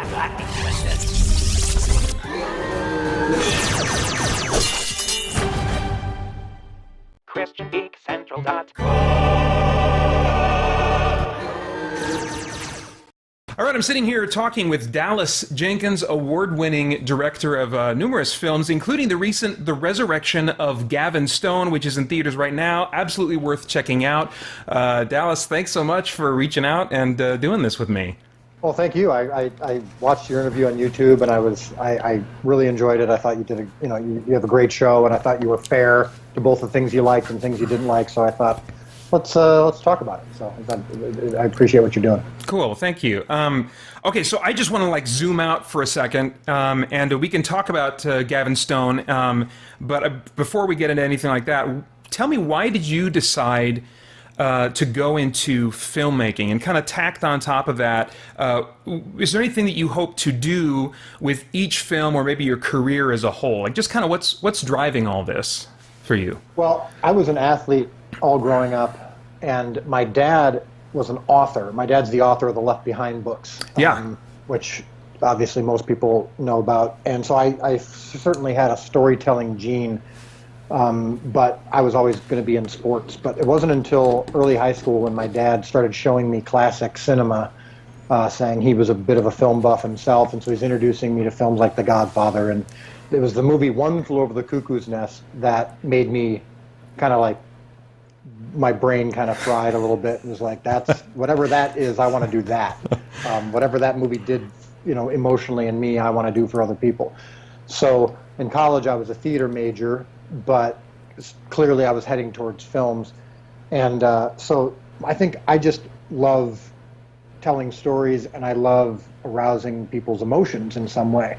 All right, I'm sitting here talking with Dallas Jenkins, award-winning director of numerous films, including the recent The Resurrection of Gavin Stone, which is in theaters right now. Absolutely worth checking out. Dallas, thanks so much for reaching out and doing this with me. Well, thank you. I watched your interview on YouTube, and I really enjoyed it. I thought you did you have a great show, and I thought you were fair to both the things you liked and things you didn't like. So I thought, let's talk about it. So I appreciate what you're doing. Cool, thank you. Okay, so I just want to zoom out for a second, and we can talk about Gavin Stone. But before we get into anything like that, tell me, why did you decide to go into filmmaking? And kind of tacked on top of that, is there anything that you hope to do with each film, or maybe your career as a whole? Just kind of what's driving all this for you? Well, I was an athlete all growing up, and my dad was an author. My dad's the author of the Left Behind books, which obviously most people know about. And so I certainly had a storytelling gene, but I was always going to be in sports. But it wasn't until early high school when my dad started showing me classic cinema, saying he was a bit of a film buff himself, and so he's introducing me to films like The Godfather. And it was the movie One Flew Over the Cuckoo's Nest that made me kind of my brain kind of fried a little bit, and was like, that's whatever that is, I want to do that. Whatever that movie did, emotionally in me, I want to do for other people. So in college, I was a theater major, but clearly I was heading towards films. And so I think I just love telling stories, and I love arousing people's emotions in some way.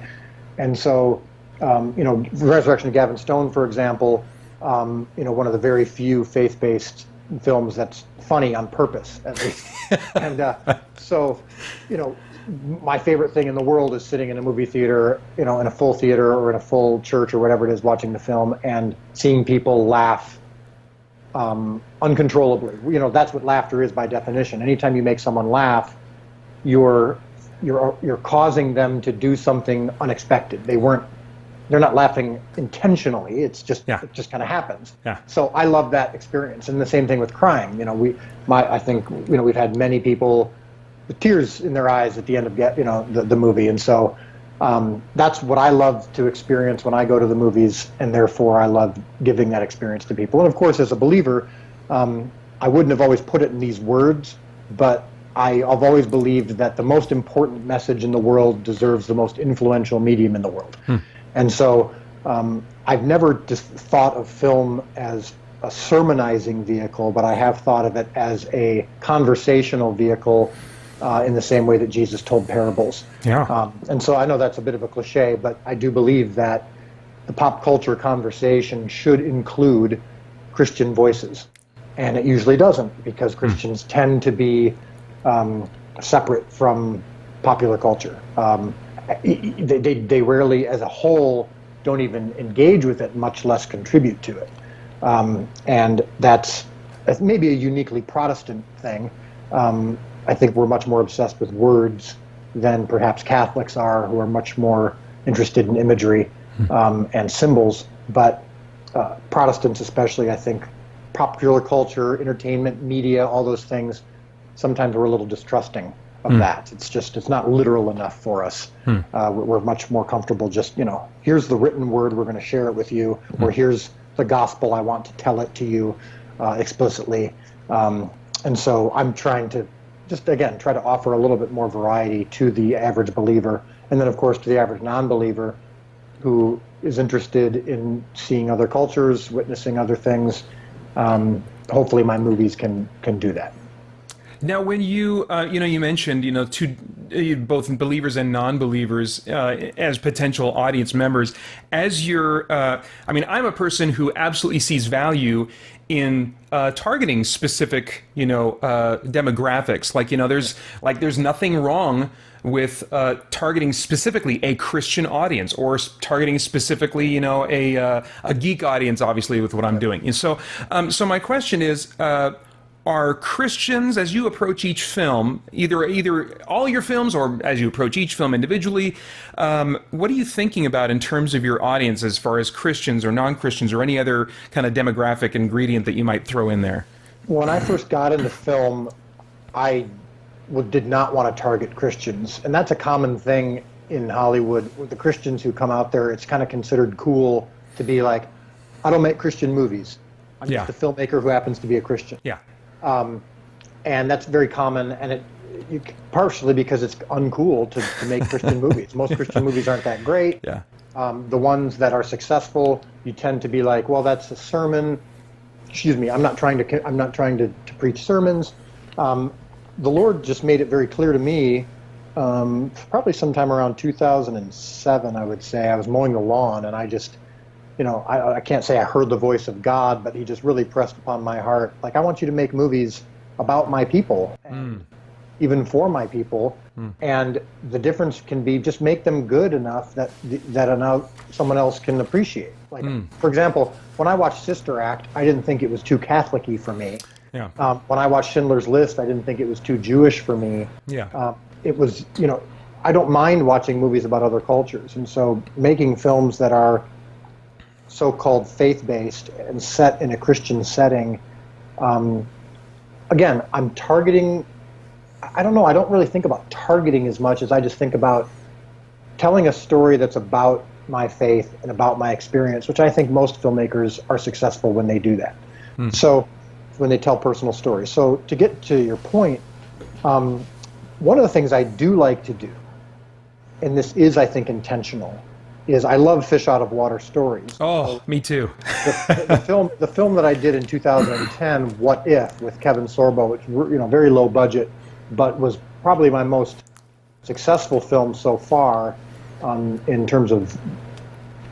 And so, Resurrection of Gavin Stone, for example, one of the very few faith-based films that's funny on purpose, at least. And so, my favorite thing in the world is sitting in a movie theater, in a full theater or in a full church or whatever it is, watching the film and seeing people laugh uncontrollably. That's what laughter is by definition. Anytime you make someone laugh, you're causing them to do something unexpected. They're not laughing intentionally. It just kind of happens. Yeah. So I love that experience. And the same thing with crying. I think we've had many people with tears in their eyes at the end of the movie. And so that's what I love to experience when I go to the movies, and therefore I love giving that experience to people. And of course, as a believer, I wouldn't have always put it in these words, but I've always believed that the most important message in the world deserves the most influential medium in the world. And so I've never just thought of film as a sermonizing vehicle, but I have thought of it as a conversational vehicle in the same way that Jesus told parables. Yeah. And so I know that's a bit of a cliche, but I do believe that the pop culture conversation should include Christian voices. And it usually doesn't, because Christians tend to be separate from popular culture. They rarely, as a whole, don't even engage with it, much less contribute to it. And that's maybe a uniquely Protestant thing. I think we're much more obsessed with words than perhaps Catholics are, who are much more interested in imagery and symbols. But Protestants especially, I think, popular culture, entertainment, media, all those things, sometimes we're a little distrusting of that. It's not literal enough for us. We're much more comfortable just, here's the written word, we're going to share it with you, or here's the gospel, I want to tell it to you explicitly. And so I'm trying to just, again, try to offer a little bit more variety to the average believer, and then of course to the average non-believer who is interested in seeing other cultures, witnessing other things. Hopefully my movies can do that. Now, when you mentioned, both believers and non-believers as potential audience members, as I'm a person who absolutely sees value in targeting specific, demographics. There's nothing wrong with targeting specifically a Christian audience, or targeting specifically, a geek audience, obviously, with what I'm doing. And so my question is, are Christians, as you approach each film, either all your films or as you approach each film individually, what are you thinking about in terms of your audience as far as Christians or non-Christians or any other kind of demographic ingredient that you might throw in there? When I first got into film, I did not want to target Christians, and that's a common thing in Hollywood. With the Christians who come out there, it's kind of considered cool to be like, I don't make Christian movies. I'm just a filmmaker who happens to be a Christian. Yeah. And that's very common, and partially because it's uncool to make Christian movies. Most Christian movies aren't that great. Yeah. The ones that are successful, you tend to be like, well, that's a sermon. Excuse me, I'm not trying to preach sermons. The Lord just made it very clear to me, probably sometime around 2007, I would say. I was mowing the lawn, and I just, I can't say I heard the voice of God, but he just really pressed upon my heart, like, I want you to make movies about my people, and even for my people, and the difference can be just make them good enough that someone else can appreciate. Like, for example, when I watched Sister Act, I didn't think it was too Catholic-y for me. Yeah. When I watched Schindler's List, I didn't think it was too Jewish for me. Yeah. It was, I don't mind watching movies about other cultures, and so making films that are so-called faith-based and set in a Christian setting, again, I'm targeting, I don't know, I don't really think about targeting as much as I just think about telling a story that's about my faith and about my experience, which I think most filmmakers are successful when they do that. So when they tell personal stories. So to get to your point, one of the things I do like to do, and this is, I think, intentional, is I love fish out of water stories. Oh, me too. The film that I did in 2010, What If, with Kevin Sorbo, which, very low budget, but was probably my most successful film so far, in terms of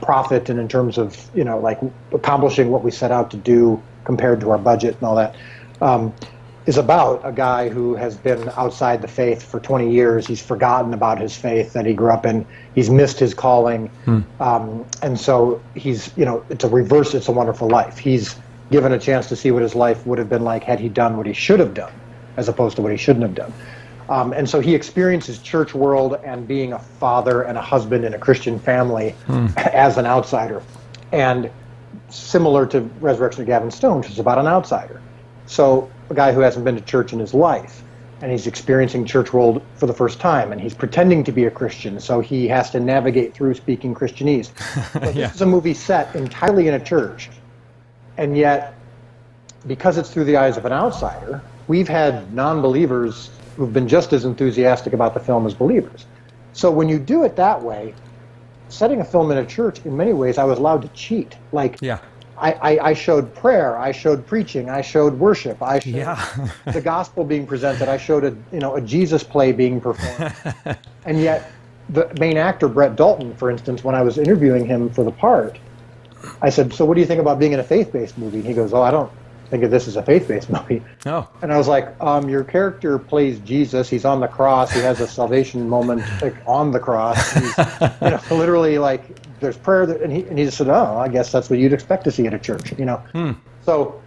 profit and in terms of like accomplishing what we set out to do compared to our budget and all that, is about a guy who has been outside the faith for 20 years. He's forgotten about his faith that he grew up in. He's missed his calling. And so he's, it's a wonderful life. He's given a chance to see what his life would have been like had he done what he should have done, as opposed to what he shouldn't have done. And so he experiences church world and being a father and a husband in a Christian family as an outsider. And similar to Resurrection of Gavin Stone, which is about an outsider. So a guy who hasn't been to church in his life, and he's experiencing church world for the first time, and he's pretending to be a Christian, so he has to navigate through speaking Christianese. But this is a movie set entirely in a church, and yet, because it's through the eyes of an outsider, we've had non-believers who've been just as enthusiastic about the film as believers. So when you do it that way, setting a film in a church, in many ways, I was allowed to cheat. Like, I showed prayer, I showed preaching, I showed worship, I showed the gospel being presented, I showed a Jesus play being performed. And yet, the main actor, Brett Dalton, for instance, when I was interviewing him for the part, I said, so what do you think about being in a faith-based movie? And he goes, oh, I don't think of this as a faith-based movie. Oh. And I was like, your character plays Jesus. He's on the cross. He has a salvation moment on the cross. He's, literally, like, there's prayer. And he just said, oh, I guess that's what you'd expect to see at a church, So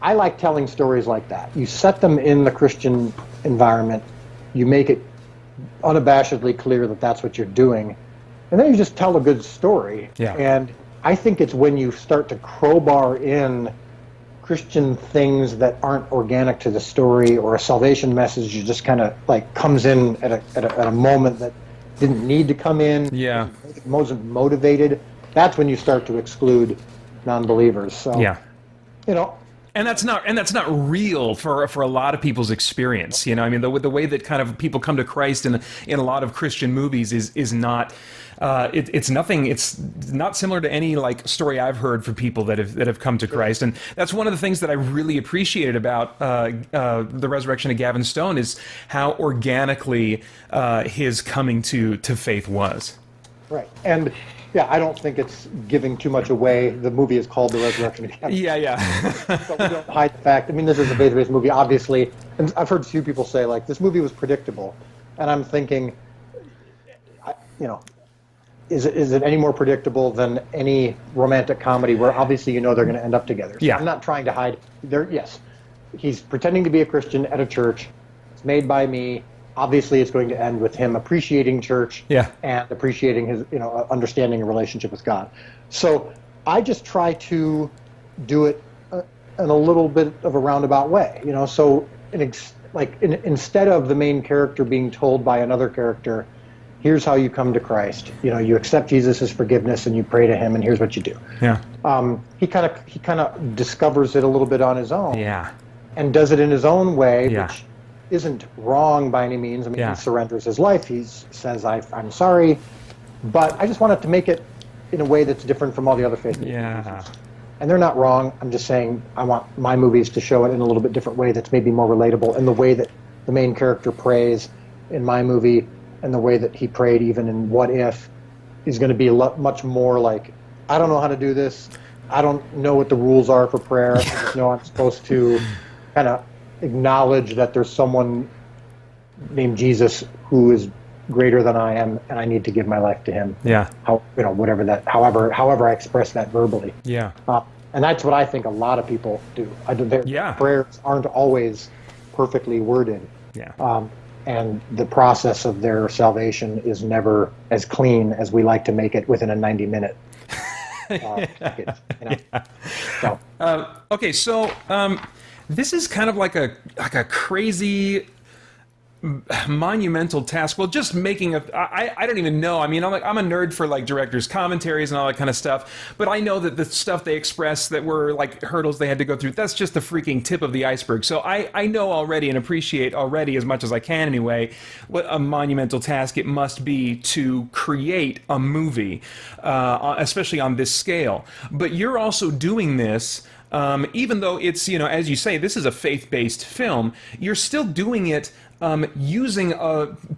I like telling stories like that. You set them in the Christian environment. You make it unabashedly clear that that's what you're doing. And then you just tell a good story. Yeah. And I think it's when you start to crowbar in Christian things that aren't organic to the story, or a salvation message you just kind of like comes in at a moment that didn't need to come in. Yeah, wasn't motivated. That's when you start to exclude non-believers. So And that's not real for a lot of people's experience. I mean, the way that kind of people come to Christ in a lot of Christian movies is not. It's not similar to any like story I've heard from people that have come to Christ, and that's one of the things that I really appreciated about the Resurrection of Gavin Stone is how organically his coming to faith was. Right, and I don't think it's giving too much away. The movie is called The Resurrection of Gavin Stone. Yeah. So we don't hide the fact. I mean, this is a faith-based movie, obviously, and I've heard a few people say like this movie was predictable, and I'm thinking, Is it any more predictable than any romantic comedy where obviously they're going to end up together? So I'm not trying to hide. Yes, he's pretending to be a Christian at a church. It's made by me. Obviously, it's going to end with him appreciating church and appreciating his, understanding a relationship with God. So I just try to do it in a little bit of a roundabout way, So instead of the main character being told by another character, here's how you come to Christ. You accept Jesus' forgiveness and you pray to him, and here's what you do. Yeah. He kind of discovers it a little bit on his own. Yeah. And does it in his own way, which isn't wrong by any means. I mean, he surrenders his life. He says, I'm sorry. But I just wanted to make it in a way that's different from all the other faith movies. And they're not wrong. I'm just saying I want my movies to show it in a little bit different way that's maybe more relatable. And the way that the main character prays in my movie and the way that he prayed even in What If is going to be much more like, I don't know how to do this. I don't know what the rules are for prayer. I just know I'm supposed to kind of acknowledge that there's someone named Jesus who is greater than I am, and I need to give my life to him. Yeah. However I express that verbally. Yeah. And that's what I think a lot of people do. Their prayers aren't always perfectly worded. Yeah. And the process of their salvation is never as clean as we like to make it within a 90-minute package. So. Okay, so this is kind of like a crazy monumental task. Well, just making I don't even know. I mean, I'm a nerd for like directors' commentaries and all that kind of stuff, but I know that the stuff they express that were like hurdles they had to go through, that's just the freaking tip of the iceberg. So I know already and appreciate already as much as I can anyway what a monumental task it must be to create a movie, especially on this scale. But you're also doing this even though it's, as you say, this is a faith-based film, you're still doing it using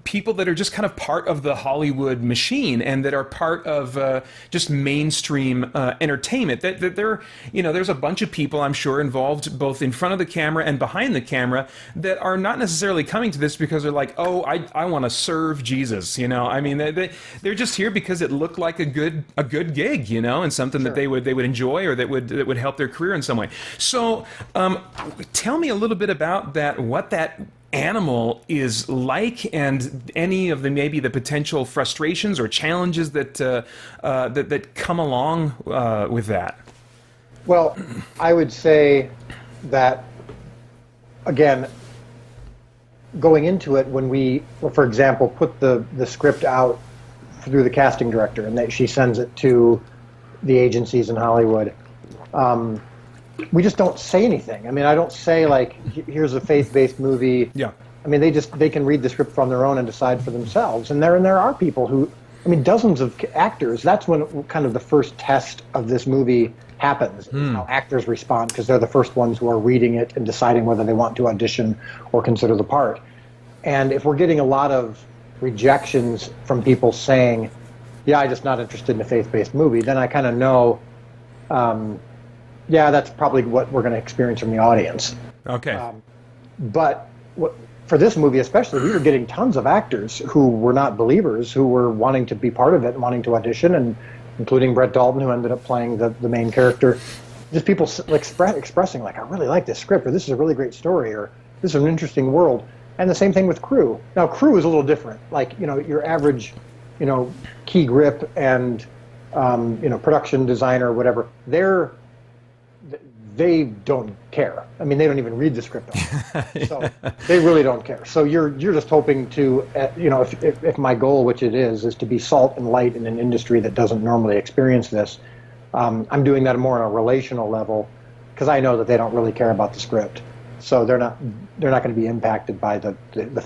people that are just kind of part of the Hollywood machine and that are part of just mainstream entertainment. That there's a bunch of people, I'm sure, involved both in front of the camera and behind the camera that are not necessarily coming to this because they're like, oh, I want to serve Jesus. I mean, they're just here because it looked like a good gig, and something that they would enjoy or that would help their career in some way. So, tell me a little bit about that. What that animal is like, and any of maybe the potential frustrations or challenges that come along with that. Well, I would say that, again, going into it, when we, for example, put the script out through the casting director and that she sends it to the agencies in Hollywood, we just don't say anything. I mean, I don't say like, here's a faith-based movie. Yeah. I mean, they can read the script on their own and decide for themselves. And there are people who, I mean, dozens of actors. That's when kind of the first test of this movie happens. How actors respond, because they're the first ones who are reading it and deciding whether they want to audition or consider the part. And if we're getting a lot of rejections from people saying, yeah, I'm just not interested in a faith-based movie, then I kind of know, yeah, that's probably what we're going to experience from the audience. Okay. But for this movie especially, we were getting tons of actors who were not believers, who were wanting to be part of it and wanting to audition, and including Brett Dalton, who ended up playing the main character. Just people expressing like, I really like this script, or this is a really great story, or this is an interesting world. And the same thing with crew. Now, crew is a little different. Like, your average, key grip and, production designer or whatever, they don't care. I mean, they don't even read the script. So they really don't care. So you're just hoping to, if my goal, which it is to be salt and light in an industry that doesn't normally experience this, I'm doing that more on a relational level because I know that they don't really care about the script. So they're not going to be impacted by the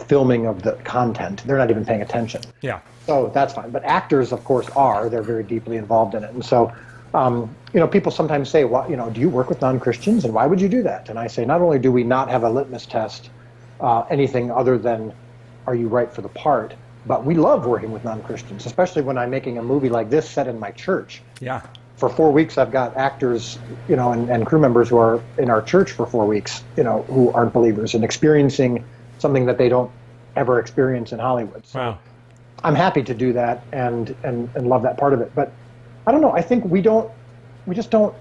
filming of the content. They're not even paying attention. Yeah. So that's fine. But actors, of course, are. They're very deeply involved in it. And so, people sometimes say, well, do you work with non-Christians? And why would you do that? And I say, not only do we not have a litmus test, anything other than, are you right for the part? But we love working with non-Christians, especially when I'm making a movie like this set in my church. Yeah. For 4 weeks, I've got actors, and crew members who are in our church for 4 weeks, who aren't believers and experiencing something that they don't ever experience in Hollywood. So wow. I'm happy to do that and love that part of it. But I don't know. I think we just don't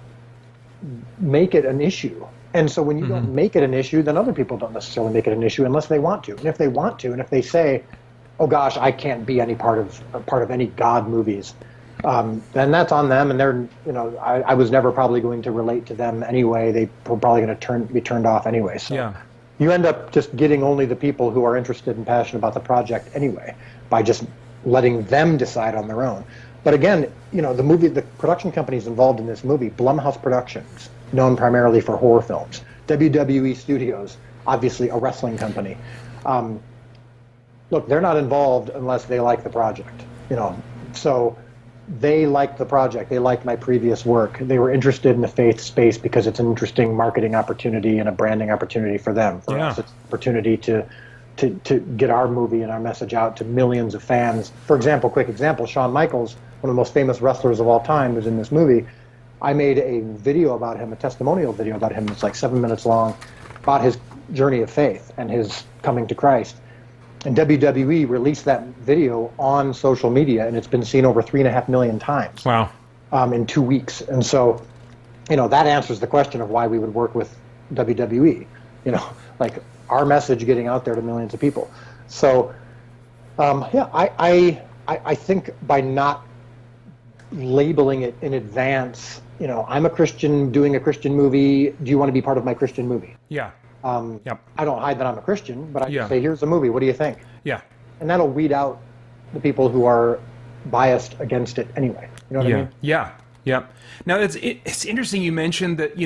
make it an issue. And so when you don't make it an issue, then other people don't necessarily make it an issue unless they want to. And if they want to, and if they say, "Oh gosh, I can't be any part of any God movies," then that's on them. And they're, I was never probably going to relate to them anyway. They were probably going to be turned off anyway. So you end up just getting only the people who are interested and passionate about the project anyway, by just letting them decide on their own. But again, the production companies involved in this movie, Blumhouse Productions, known primarily for horror films, WWE Studios, obviously a wrestling company. Look, they're not involved unless they like the project, So they liked the project. They liked my previous work. They were interested in the faith space because it's an interesting marketing opportunity and a branding opportunity for them. For us, it's an opportunity to get our movie and our message out to millions of fans. For example, quick example, Shawn Michaels, one of the most famous wrestlers of all time, was in this movie. I made a video about him, a testimonial video about him that's like 7 minutes long, about his journey of faith and his coming to Christ. And WWE released that video on social media, and it's been seen over 3.5 million times. Wow. In 2 weeks. And so, that answers the question of why we would work with WWE. Like our message getting out there to millions of people. So, I think by not labeling it in advance, I'm a Christian doing a Christian movie. Do you want to be part of my Christian movie? Yeah. I don't hide that I'm a Christian, but I just say, here's a movie. What do you think? Yeah. And that'll weed out the people who are biased against it anyway. You know what I mean? Yeah. Now it's interesting you mentioned that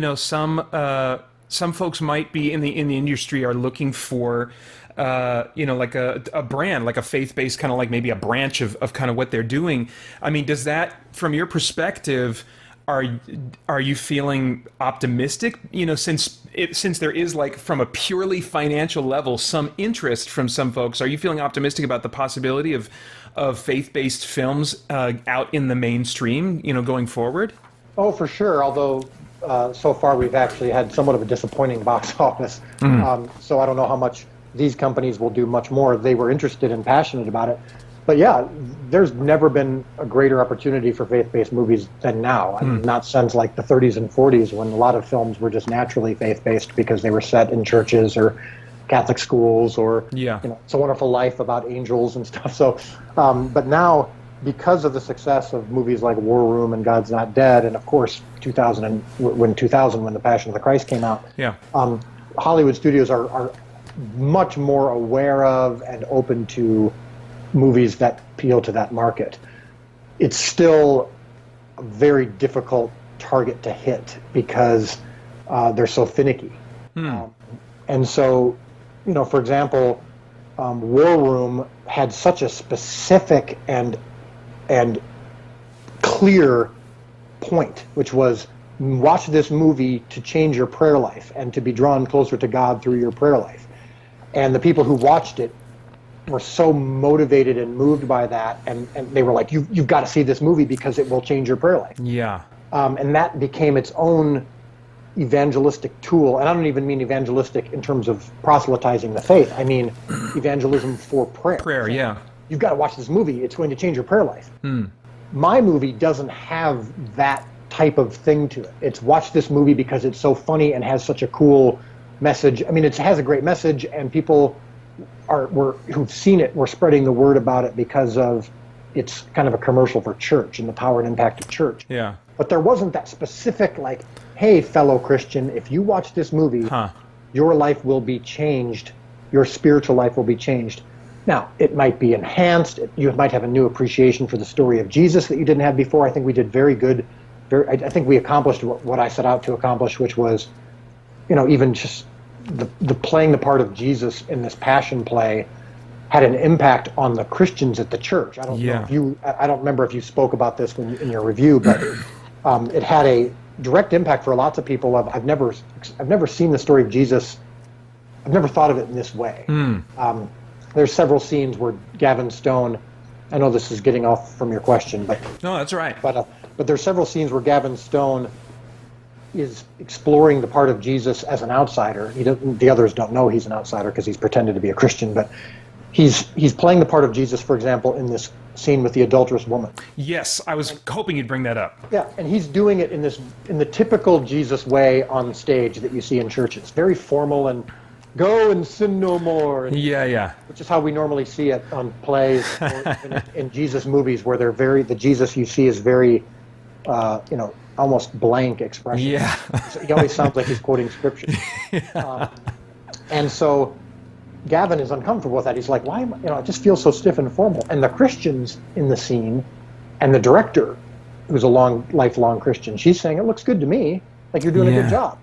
some folks might be in the industry are looking for like a brand, like a faith-based kind of like maybe a branch of kind of what they're doing. I mean, does that, from your perspective, are you feeling optimistic? Since there is, like, from a purely financial level, some interest from some folks, are you feeling optimistic about the possibility of faith-based films out in the mainstream, going forward? Oh, for sure. Although so far we've actually had somewhat of a disappointing box office. So I don't know how much these companies will do much more. They were interested and passionate about it. But yeah, there's never been a greater opportunity for faith-based movies than now. I mean, not since like the 30s and 40s, when a lot of films were just naturally faith-based because they were set in churches or Catholic schools, or It's a Wonderful Life about angels and stuff. So, but now, because of the success of movies like War Room and God's Not Dead, and of course when The Passion of the Christ came out, Hollywood studios are much more aware of and open to movies that appeal to that market. It's still a very difficult target to hit because they're so finicky. And so, for example, War Room had such a specific and clear point, which was watch this movie to change your prayer life and to be drawn closer to God through your prayer life. And the people who watched it were so motivated and moved by that, and they were like, you've got to see this movie because it will change your prayer life. And that became its own evangelistic tool. And I don't even mean evangelistic in terms of proselytizing the faith. I mean evangelism for prayer. You've got to watch this movie. It's going to change your prayer life. My movie doesn't have that type of thing to it. It's watch this movie because it's so funny and has such a cool message. I mean, it has a great message, and people who've seen it were spreading the word about it because of it's kind of a commercial for church and the power and impact of church. But there wasn't that specific, like, hey, fellow Christian, if you watch this movie, your life will be changed. Your spiritual life will be changed. Now, it might be enhanced. You might have a new appreciation for the story of Jesus that you didn't have before. I think we did very good. I think we accomplished what I set out to accomplish, which was, even just the playing the part of Jesus in this passion play had an impact on the Christians at the church. I don't know if I don't remember if you spoke about this in your review, but it had a direct impact for lots of people. I've never seen the story of Jesus. I've never thought of it in this way. There's several scenes where Gavin Stone, I know this is getting off from your question, but no, that's right. But there's several scenes where Gavin Stone is exploring the part of Jesus as an outsider. The others don't know he's an outsider because he's pretended to be a Christian, but he's playing the part of Jesus, for example, in this scene with the adulterous woman. Yes, I was hoping you'd bring that up. Yeah, and he's doing it in the typical Jesus way on stage that you see in churches. Very formal and go and sin no more. And, Yeah. which is how we normally see it on plays or in Jesus movies, where the Jesus you see is very, almost blank expression. Yeah. So he always sounds like he's quoting scripture. And so Gavin is uncomfortable with that. He's like, why am I, it just feels so stiff and formal. And the Christians in the scene and the director, who's a lifelong Christian, she's saying, it looks good to me, like you're doing a good job.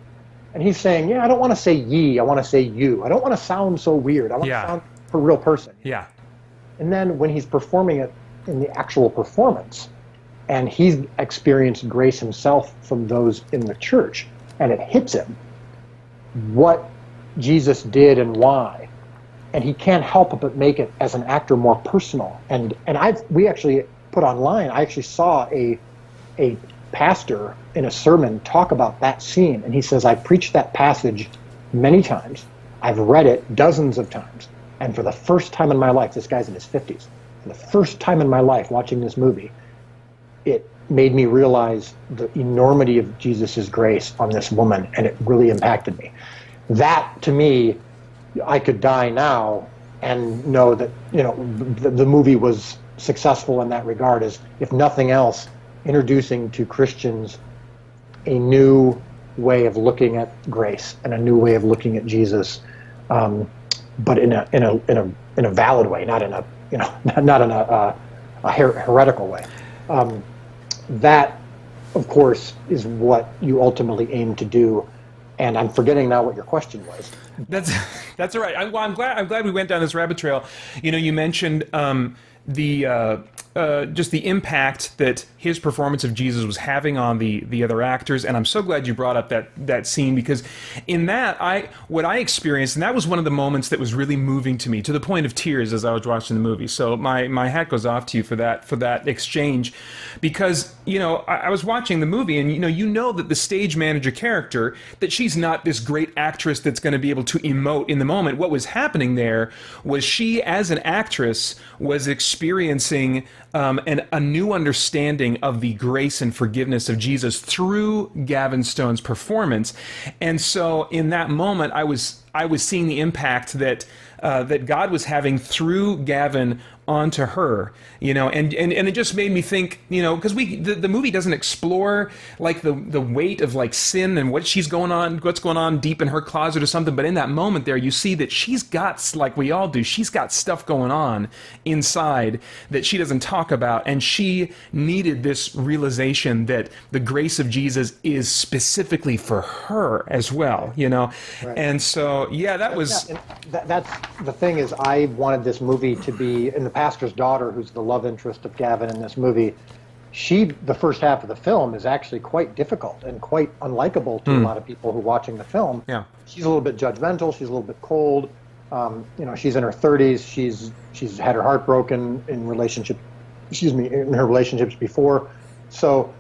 And he's saying, I don't want to say ye, I want to say you. I don't want to sound so weird. I want to sound a real person. Yeah. And then when he's performing it in the actual performance, and he's experienced grace himself from those in the church, and it hits him what Jesus did and why, and he can't help but make it as an actor more personal. And we actually put online, I actually saw a pastor in a sermon talk about that scene, and he says, I preached that passage many times, I've read it dozens of times, and for the first time in my life, this guy's in his 50s, for the first time in my life watching this movie, it made me realize the enormity of Jesus's grace on this woman, and it really impacted me. That, to me, I could die now and know that the movie was successful in that regard, as if nothing else, introducing to Christians a new way of looking at grace and a new way of looking at Jesus, but in a valid way, not in a heretical way. That, of course, is what you ultimately aim to do. And I'm forgetting now what your question was. That's all right. I'm glad we went down this rabbit trail. You mentioned just the impact that his performance of Jesus was having on the other actors, and I'm so glad you brought up that scene, because in that what I experienced, and that was one of the moments that was really moving to me, to the point of tears as I was watching the movie. So my hat goes off to you for that exchange, because I was watching the movie, and you know that the stage manager character, that she's not this great actress that's going to be able to emote in the moment. What was happening there was she, as an actress, was experiencing a new understanding of the grace and forgiveness of Jesus through Gavin Stone's performance. And so in that moment, I was seeing the impact that God was having through Gavin onto her, and it just made me think, because the movie doesn't explore like the weight of like sin and what's going on deep in her closet or something, but in that moment there, you see that she's got, like we all do, she's got stuff going on inside that she doesn't talk about, and she needed this realization that the grace of Jesus is specifically for her as well, Right. And so that's the thing, is I wanted this movie to be, in the pastor's daughter, who's the love interest of Gavin in this movie, the first half of the film is actually quite difficult and quite unlikable to a lot of people who are watching the film. Yeah. She's a little bit judgmental. She's a little bit cold. She's in her 30s. She's had her heart broken in her relationships before. So,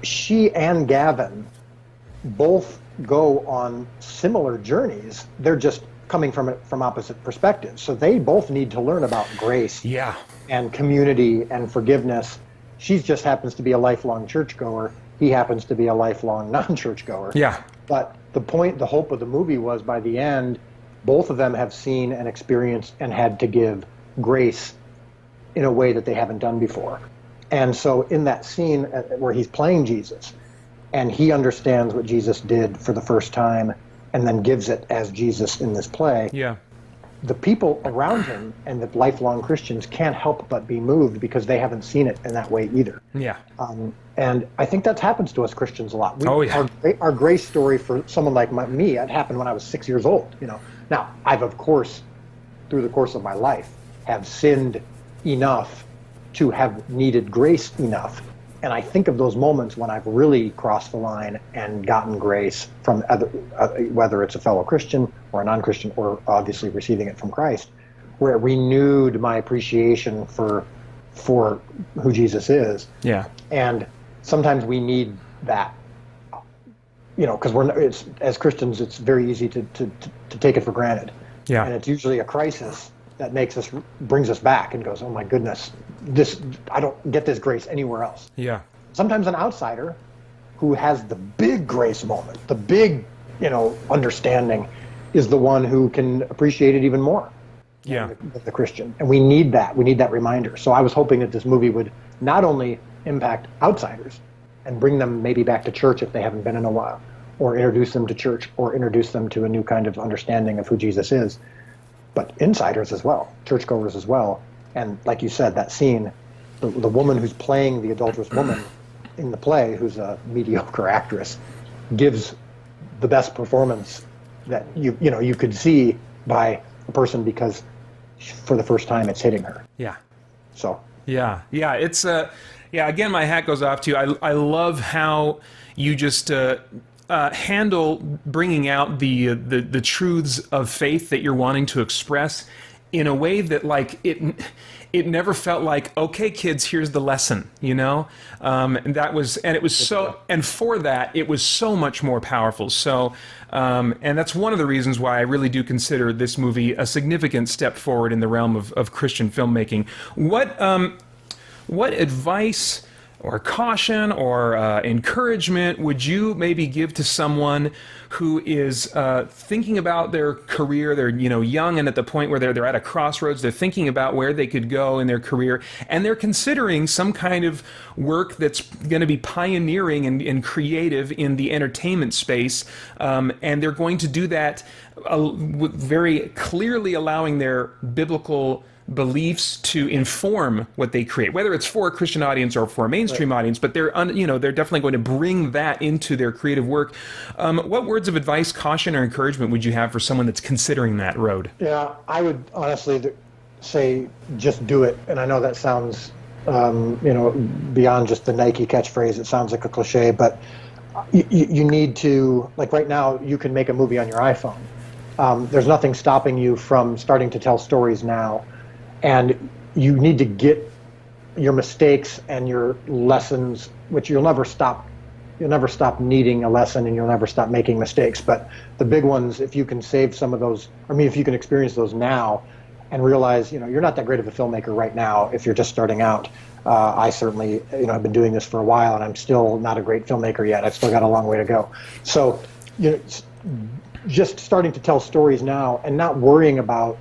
she and Gavin both go on similar journeys. They're just coming from it from opposite perspectives. So they both need to learn about grace and community and forgiveness. She just happens to be a lifelong churchgoer. He happens to be a lifelong non-churchgoer. Yeah. But the hope of the movie was, by the end, both of them have seen and experienced and had to give grace in a way that they haven't done before. And so in that scene where he's playing Jesus, and he understands what Jesus did for the first time, and then gives it as Jesus in this play. Yeah. The people around him and the lifelong Christians can't help but be moved, because they haven't seen it in that way either. Yeah. And I think that happens to us Christians a lot. Our grace story for someone like me, it happened when I was 6 years old. Now, I've, of course, through the course of my life, have sinned enough to have needed grace enough. And I think of those moments when I've really crossed the line and gotten grace from whether it's a fellow Christian or a non-Christian, or obviously receiving it from Christ, where it renewed my appreciation for who Jesus is. Yeah. And sometimes we need that, because as Christians, it's very easy to take it for granted. Yeah. And it's usually a crisis that brings us back and goes, oh my goodness, I don't get this grace anywhere else. Yeah. Sometimes an outsider who has the big grace moment, the big, understanding, is the one who can appreciate it even more. Yeah. Than the Christian. And we need that. We need that reminder. So I was hoping that this movie would not only impact outsiders and bring them maybe back to church if they haven't been in a while, or introduce them to church, or introduce them to a new kind of understanding of who Jesus is, but insiders as well, churchgoers as well. And like you said, that scene, the woman who's playing the adulterous woman in the play, who's a mediocre actress, gives the best performance that you could see by a person, because for the first time it's hitting her. Yeah. So. Yeah. It's again, my hat goes off to you. I love how you just handle bringing out the truths of faith that you're wanting to express in a way that, like, it never felt like, okay, kids, here's the lesson, and for that, it was so much more powerful. So, and that's one of the reasons why I really do consider this movie a significant step forward in the realm of Christian filmmaking. What advice or caution or encouragement would you maybe give to someone who is thinking about their career? They're young and at the point where they're at a crossroads. They're thinking about where they could go in their career, and they're considering some kind of work that's going to be pioneering and creative in the entertainment space, and they're going to do that very clearly allowing their biblical beliefs to inform what they create, whether it's for a Christian audience or for a mainstream audience, but they're definitely going to bring that into their creative work. What words of advice, caution, or encouragement would you have for someone that's considering that road? Yeah, I would honestly say just do it. And I know that sounds, beyond just the Nike catchphrase, it sounds like a cliche, but you need to, like right now, you can make a movie on your iPhone. There's nothing stopping you from starting to tell stories now. And you need to get your mistakes and your lessons, which you'll never stop needing a lesson, and you'll never stop making mistakes. But the big ones, if you can save some of those, if you can experience those now and realize, you're not that great of a filmmaker right now if you're just starting out. I certainly, have been doing this for a while, and I'm still not a great filmmaker yet. I've still got a long way to go. So, just starting to tell stories now and not worrying about,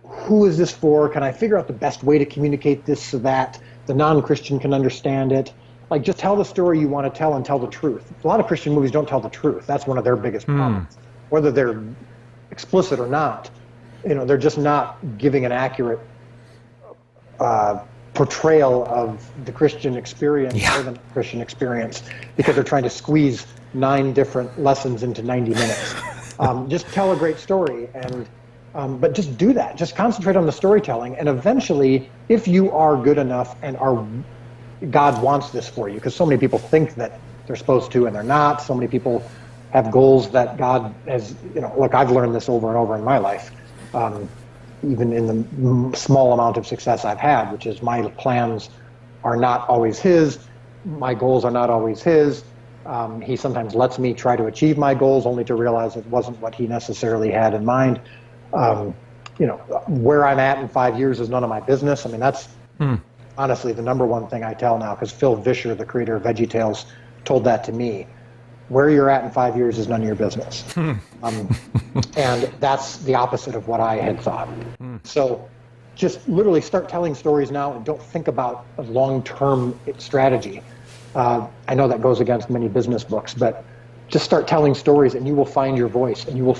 who is this for? Can I figure out the best way to communicate this so that the non-Christian can understand it? Like, just tell the story you want to tell and tell the truth. A lot of Christian movies don't tell the truth. That's one of their biggest problems. Whether they're explicit or not, they're just not giving an accurate portrayal of the Christian experience or the Christian experience, because they're trying to squeeze 9 different lessons into 90 minutes. Just tell a great story, and but just do that. Just concentrate on the storytelling, and eventually, if you are good enough and God wants this for you, because so many people think that they're supposed to and they're not. So many people have goals that God has, look, I've learned this over and over in my life, even in the small amount of success I've had, which is my plans are not always His, my goals are not always His. He sometimes lets me try to achieve my goals only to realize it wasn't what He necessarily had in mind. Where I'm at in 5 years is none of my business. That's honestly the number one thing I tell now, because Phil Vischer, the creator of VeggieTales, told that to me. Where you're at in 5 years is none of your business. And that's the opposite of what I had thought. So just literally start telling stories now and don't think about a long-term strategy. I know that goes against many business books, but just start telling stories and you will find your voice, and you will,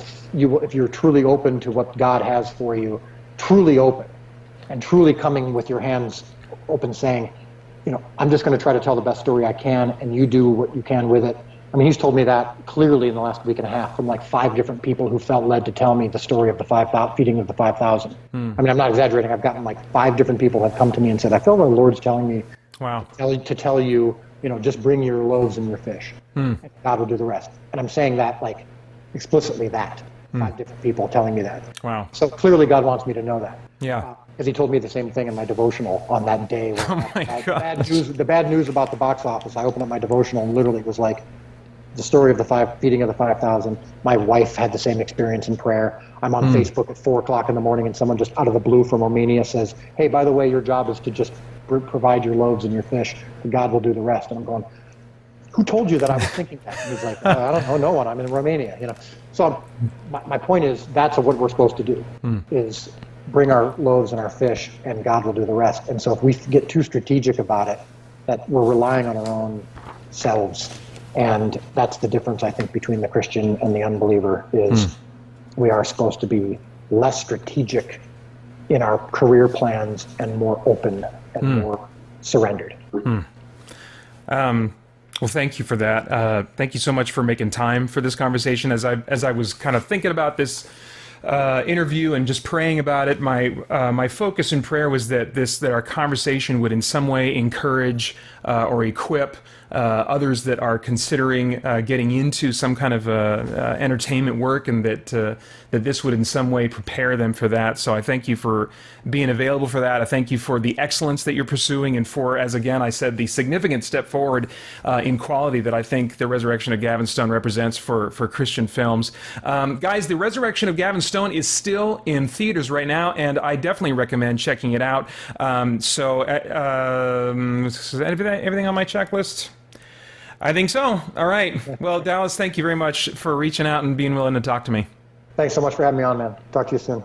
if you're truly open to what God has for you, truly open and truly coming with your hands open, saying, I'm just going to try to tell the best story I can, and you do what you can with it. He's told me that clearly in the last week and a half from like 5 different people who felt led to tell me the story of the feeding of the 5,000. I'm not exaggerating. I've gotten like 5 different people have come to me and said, I feel the Lord's telling me to tell you, just bring your loaves and your fish, and God will do the rest. And I'm saying that like explicitly, that 5 different people telling me that. Wow. So clearly God wants me to know that. Yeah. Because He told me the same thing in my devotional on that day. Oh my God. The bad news about the box office, I opened up my devotional and literally it was like, the story of the feeding of the 5,000. My wife had the same experience in prayer. I'm on Facebook at 4 o'clock in the morning, and someone just out of the blue from Romania says, "Hey, by the way, your job is to just provide your loaves and your fish, and God will do the rest." And I'm going, "Who told you that I was thinking that?" And he's like, "I don't know, no one. I'm in Romania." So my point is, that's what we're supposed to do, is bring our loaves and our fish, and God will do the rest. And so if we get too strategic about it, that we're relying on our own selves. And that's the difference, I think, between the Christian and the unbeliever, is we are supposed to be less strategic in our career plans and more open and more surrendered. Well, thank you for that. Thank you so much for making time for this conversation. As I was kind of thinking about this interview and just praying about it, my focus in prayer was that our conversation would in some way encourage or equip others that are considering getting into some kind of entertainment work, and that this would in some way prepare them for that. So I thank you for being available for that. I thank you for the excellence that you're pursuing, and for, as again I said, the significant step forward in quality that I think the Resurrection of Gavin Stone represents for Christian films. Guys, the Resurrection of Gavin Stone is still in theaters right now, and I definitely recommend checking it out. Is everything on my checklist? I think so. All right. Well, Dallas, thank you very much for reaching out and being willing to talk to me. Thanks so much for having me on, man. Talk to you soon.